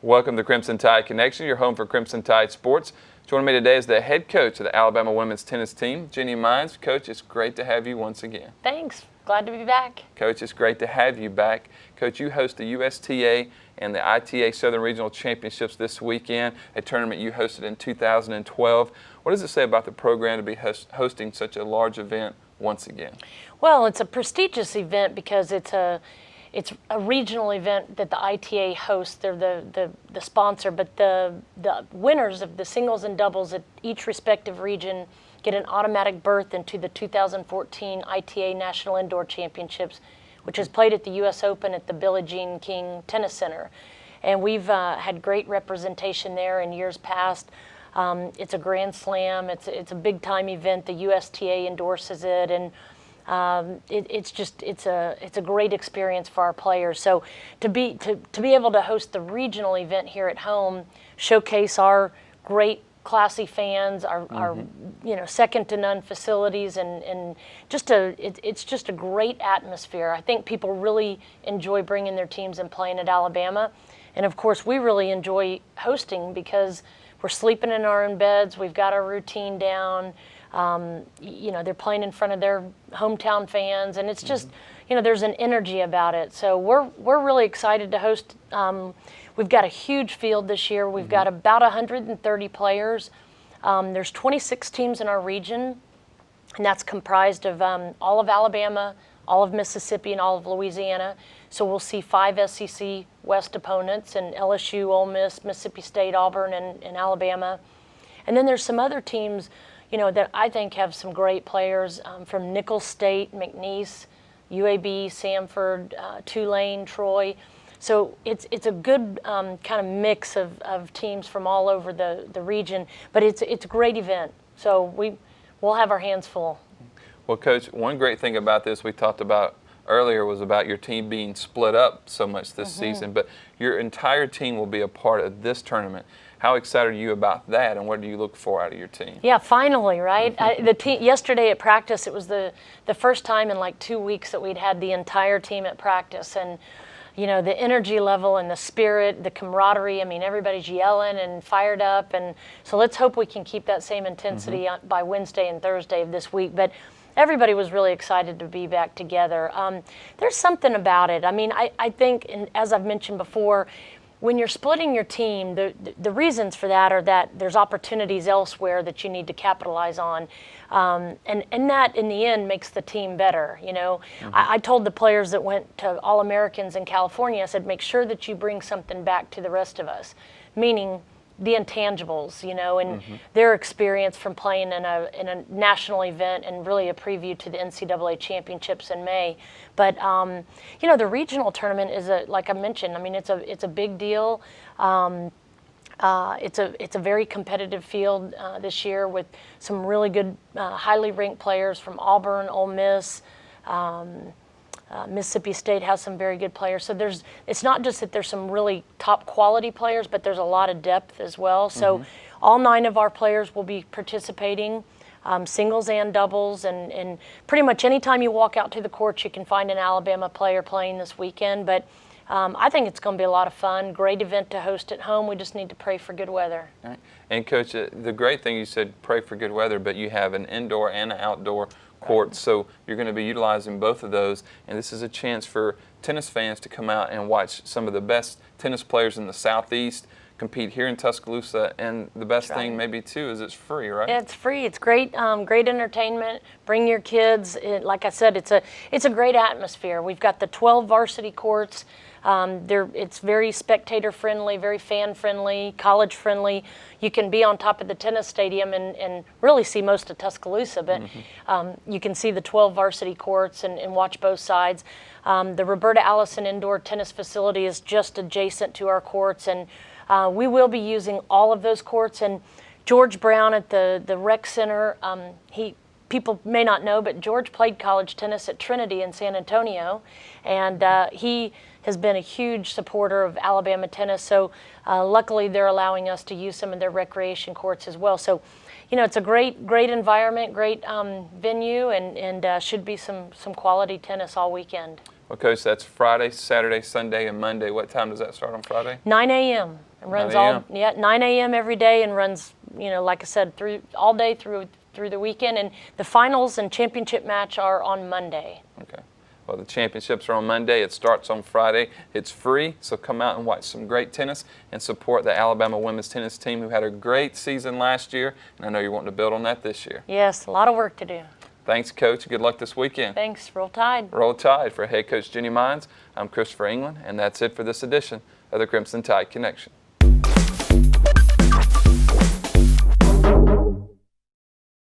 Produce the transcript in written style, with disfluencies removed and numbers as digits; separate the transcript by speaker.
Speaker 1: Welcome to Crimson Tide Connection, your home for Crimson Tide sports. Joining me today is the head coach of the Alabama women's tennis team, Jenny Mainz. Coach, it's great to have you once again.
Speaker 2: Thanks. Glad to be back.
Speaker 1: Coach, it's great to have you back. Coach, you host the USTA and the ITA Southern Regional Championships this weekend, a tournament you hosted in 2012. What does it say about the program to be hosting such a large event once again?
Speaker 2: Well, it's a prestigious event because it's a regional event that the ITA hosts. They're the sponsor, but the winners of the singles and doubles at each respective region get an automatic berth into the 2014 ITA National Indoor Championships, which is played at the US Open at the Billie Jean King Tennis Center. And we've had great representation there in years past. It's a grand slam. It's a big time event. The USTA endorses it, and it's a great experience for our players. So to be able to host the regional event here at home, showcase our great classy fans, our second to none facilities, and it's just a great atmosphere. I think people really enjoy bringing their teams and playing at Alabama, and of course we really enjoy hosting because we're sleeping in our own beds. We've got our routine down. They're playing in front of their hometown fans, and it's just, there's an energy about it. So we're really excited to host. We've got a huge field this year. We've got about 130 players. There's 26 teams in our region, and that's comprised of all of Alabama, all of Mississippi, and all of Louisiana. So we'll see 5 SEC West opponents, and LSU, Ole Miss, Mississippi State, Auburn, and Alabama. And then there's some other teams that I think have some great players from Nicholls State, McNeese, UAB, Samford, Tulane, Troy. So it's a good kind of mix of teams from all over the region, but it's a great event. So we'll have our hands full.
Speaker 1: Well, Coach, one great thing about this we talked about earlier was about your team being split up so much this season, but your entire team will be a part of this tournament. How excited are you about that, and what do you look for out of your team?
Speaker 2: Yeah, finally, right? The team yesterday at practice, it was the first time in like 2 weeks that we'd had the entire team at practice, and the energy level and the spirit, the camaraderie. I mean, everybody's yelling and fired up, and so let's hope we can keep that same intensity by Wednesday and Thursday of this week. But everybody was really excited to be back together. There's something about it. I mean, I think, and as I've mentioned before, when you're splitting your team, the reasons for that are that there's opportunities elsewhere that you need to capitalize on. And that, in the end, makes the team better. I told the players that went to All-Americans in California, I said, make sure that you bring something back to the rest of us, meaning the intangibles, and their experience from playing in a national event and really a preview to the NCAA championships in May. But the regional tournament is like I mentioned. I mean, it's a big deal. It's a very competitive field this year with some really good, highly ranked players from Auburn, Ole Miss. Mississippi State has some very good players. So it's not just that there's some really top quality players, but there's a lot of depth as well. So all 9 of our players will be participating, singles and doubles, and pretty much anytime you walk out to the courts, you can find an Alabama player playing this weekend. But I think it's going to be a lot of fun. Great event to host at home. We just need to pray for good weather.
Speaker 1: All right. And Coach, the great thing you said, pray for good weather, but you have an indoor and an outdoor court, so you're going to be utilizing both of those, and this is a chance for tennis fans to come out and watch some of the best tennis players in the Southeast compete here in Tuscaloosa. And the best thing maybe too is it's free, right?
Speaker 2: Yeah, it's free. It's great, great entertainment. Bring your kids. Like I said, it's a great atmosphere. We've got the 12 varsity courts. It's very spectator friendly, very fan friendly, college friendly. You can be on top of the tennis stadium and really see most of Tuscaloosa, but you can see the 12 varsity courts and watch both sides. The Roberta Allison Indoor Tennis Facility is just adjacent to our courts, and we will be using all of those courts. And George Brown at the rec center, people may not know, but George played college tennis at Trinity in San Antonio, and he has been a huge supporter of Alabama tennis. So luckily they're allowing us to use some of their recreation courts as well. So it's a great environment, great venue, and should be some quality tennis all weekend.
Speaker 1: Well, Coach, that's Friday, Saturday, Sunday, and Monday. What time does that start on Friday?
Speaker 2: 9 a.m. It runs
Speaker 1: 9 a.m.
Speaker 2: 9 a.m. every day and runs, like I said, all day through the weekend. And the finals and championship match are on Monday.
Speaker 1: Okay. Well, the championships are on Monday. It starts on Friday. It's free, so come out and watch some great tennis and support the Alabama women's tennis team who had a great season last year, and I know you're wanting to build on that this year.
Speaker 2: Yes, a lot of work to do.
Speaker 1: Thanks, Coach. Good luck this weekend.
Speaker 2: Thanks. Roll Tide.
Speaker 1: Roll Tide. For head coach Jenny Mainz, I'm Christopher England, and that's it for this edition of the Crimson Tide Connection.